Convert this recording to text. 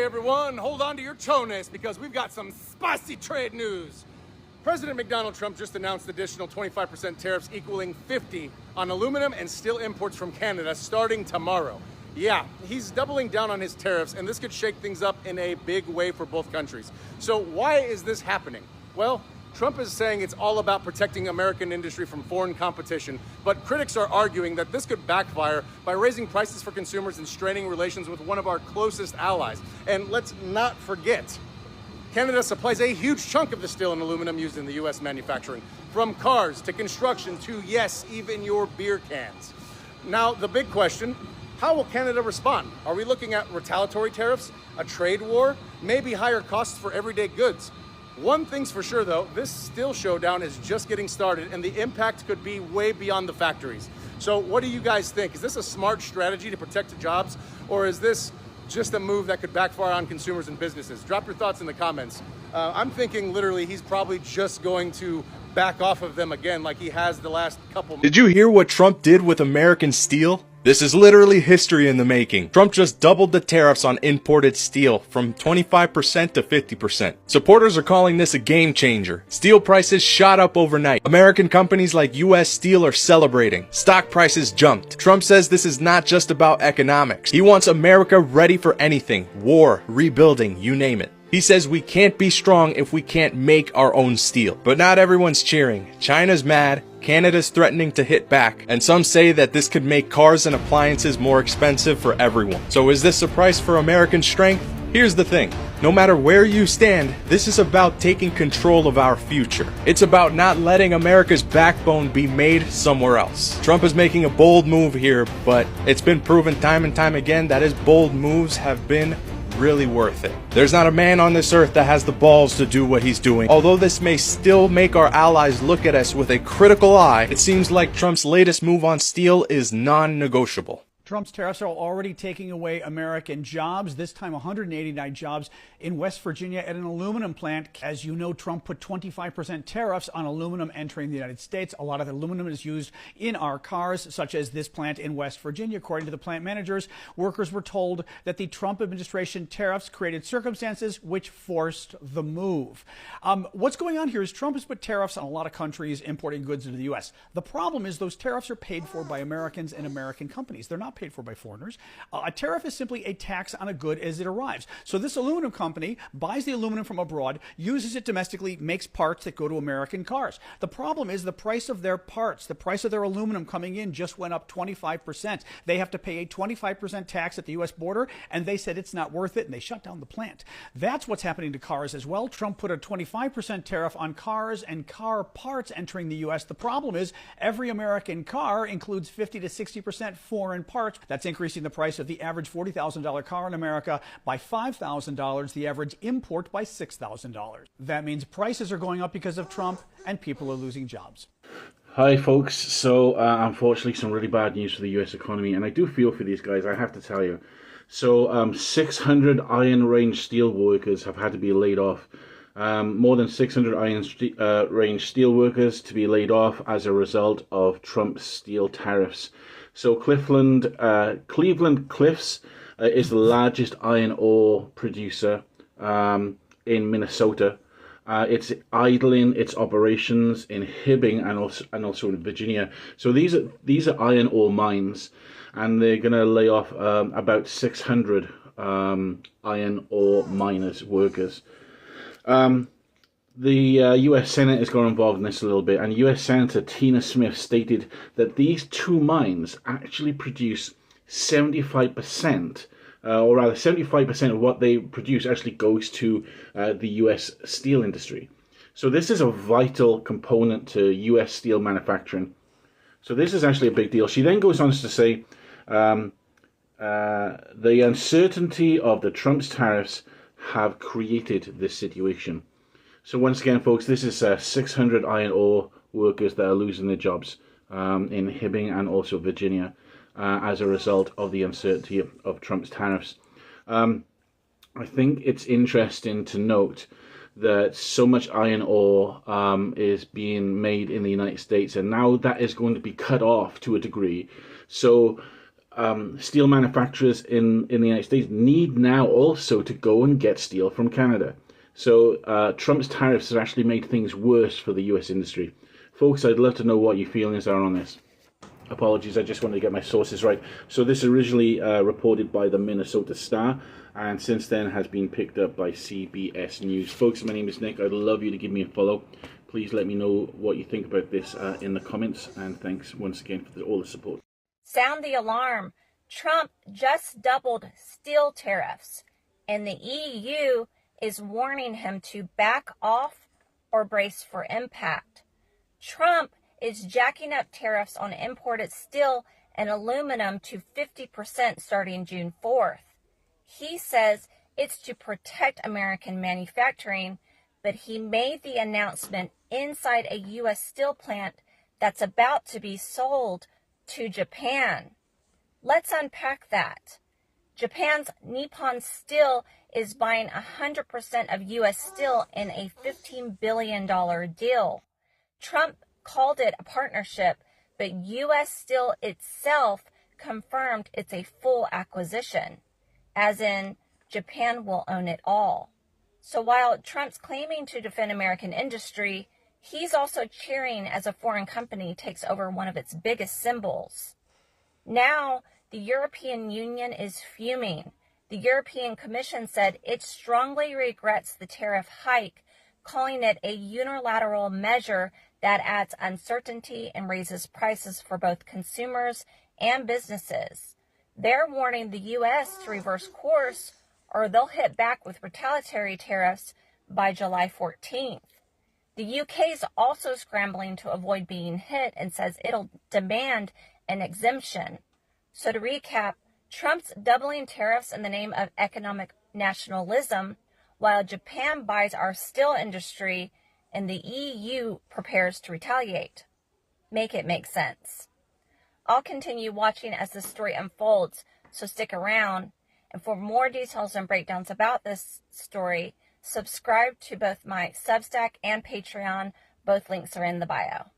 Okay, everyone, hold on to your chones because we've got some spicy trade news. President Donald Trump just announced additional 25% tariffs equaling 50 on aluminum and steel imports from Canada starting tomorrow. Yeah, he's doubling down on his tariffs, and this could shake things up in a big way for both countries. So why is this happening? Well, Trump is saying it's all about protecting American industry from foreign competition, but critics are arguing that this could backfire by raising prices for consumers and straining relations with one of our closest allies. And let's not forget, Canada supplies a huge chunk of the steel and aluminum used in the U.S. manufacturing, from cars to construction to, yes, even your beer cans. Now, the big question, how will Canada respond? Are we looking at retaliatory tariffs, a trade war, maybe higher costs for everyday goods? One thing's for sure, though, this steel showdown is just getting started, and the impact could be way beyond the factories. So what do you guys think? Is this a smart strategy to protect jobs, or is this just a move that could backfire on consumers and businesses? Drop your thoughts in the comments. I'm thinking literally he's probably just going to back off of them again like he has the last couple. Did you hear what Trump did with American steel? This is literally history in the making. Trump just doubled the tariffs on imported steel from 25% to 50%. Supporters are calling this a game changer. Steel prices shot up overnight. American companies like US Steel are celebrating. Stock prices jumped. Trump says this is not just about economics. He wants America ready for anything. War, rebuilding, you name it. He says we can't be strong if we can't make our own steel. But not everyone's cheering. China's mad, Canada's threatening to hit back, and some say that this could make cars and appliances more expensive for everyone. So is this a price for American strength? Here's the thing. No matter where you stand, this is about taking control of our future. It's about not letting America's backbone be made somewhere else. Trump is making a bold move here, but it's been proven time and time again that his bold moves have been really worth it. There's not a man on this earth that has the balls to do what he's doing. Although this may still make our allies look at us with a critical eye, it seems like Trump's latest move on steel is non-negotiable. Trump's tariffs are already taking away American jobs, this time 189 jobs in West Virginia at an aluminum plant. As you know, Trump put 25% tariffs on aluminum entering the United States. A lot of the aluminum is used in our cars, such as this plant in West Virginia. According to the plant managers, workers were told that the Trump administration tariffs created circumstances which forced the move. What's going on here is Trump has put tariffs on a lot of countries importing goods into the U.S. The problem is those tariffs are paid for by Americans and American companies. They're not paid for by foreigners. A tariff is simply a tax on a good as it arrives. So this aluminum company buys the aluminum from abroad, uses it domestically, makes parts that go to American cars. The problem is the price of their parts, the price of their aluminum coming in just went up 25%. They have to pay a 25% tax at the U.S. border, and they said it's not worth it, and they shut down the plant. That's what's happening to cars as well. Trump put a 25% tariff on cars and car parts entering the U.S. The problem is every American car includes 50 to 60% foreign parts. That's increasing the price of the average $40,000 car in America by $5,000, the average import by $6,000. That means prices are going up because of Trump, and people are losing jobs. Hi folks, so unfortunately some really bad news for the US economy, and I do feel for these guys, I have to tell you. So 600 iron range steel workers have had to be laid off. More than 600 iron range steel workers to be laid off as a result of Trump's steel tariffs. So Cleveland Cliffs is the largest iron ore producer in Minnesota. It's idling its operations in Hibbing and also in Virginia. So these are iron ore mines, and they're going to lay off about 600 iron ore miners, workers. The U.S. Senate has got involved in this a little bit, and U.S. Senator Tina Smith stated that these two mines actually produce 75%, or rather 75% of what they produce actually goes to the U.S. steel industry. So this is a vital component to U.S. steel manufacturing. So this is actually a big deal. She then goes on to say, the uncertainty of the Trump's tariffs have created this situation. So once again, folks, this is 600 iron ore workers that are losing their jobs in Hibbing and also Virginia as a result of the uncertainty of Trump's tariffs. I think it's interesting to note that so much iron ore is being made in the United States, and now that is going to be cut off to a degree. So steel manufacturers in the United States need now also to go and get steel from Canada. So Trump's tariffs have actually made things worse for the US industry. Folks, I'd love to know what your feelings are on this. Apologies, I just wanted to get my sources right. So this originally reported by the Minnesota Star, and since then has been picked up by CBS News. Folks, my name is Nick. I'd love you to give me a follow. Please let me know what you think about this in the comments, and thanks once again for all the support. Sound the alarm. Trump just doubled steel tariffs, and the EU is warning him to back off or brace for impact. Trump is jacking up tariffs on imported steel and aluminum to 50% starting June 4th. He says it's to protect American manufacturing, but he made the announcement inside a U.S. steel plant that's about to be sold to Japan. Let's unpack that. Japan's Nippon Steel is buying 100% of U.S. steel in a $15 billion deal. Trump called it a partnership, but U.S. Steel itself confirmed it's a full acquisition, as in Japan will own it all. So while Trump's claiming to defend American industry, he's also cheering as a foreign company takes over one of its biggest symbols. Now, the European Union is fuming. The European Commission said it strongly regrets the tariff hike, calling it a unilateral measure that adds uncertainty and raises prices for both consumers and businesses. They're warning the U.S. to reverse course, or they'll hit back with retaliatory tariffs by July 14th. The UK is also scrambling to avoid being hit and says it'll demand an exemption. So to recap, Trump's doubling tariffs in the name of economic nationalism, while Japan buys our steel industry and the EU prepares to retaliate. Make it make sense. I'll continue watching as this story unfolds, so stick around. And for more details and breakdowns about this story, subscribe to both my Substack and Patreon. Both links are in the bio.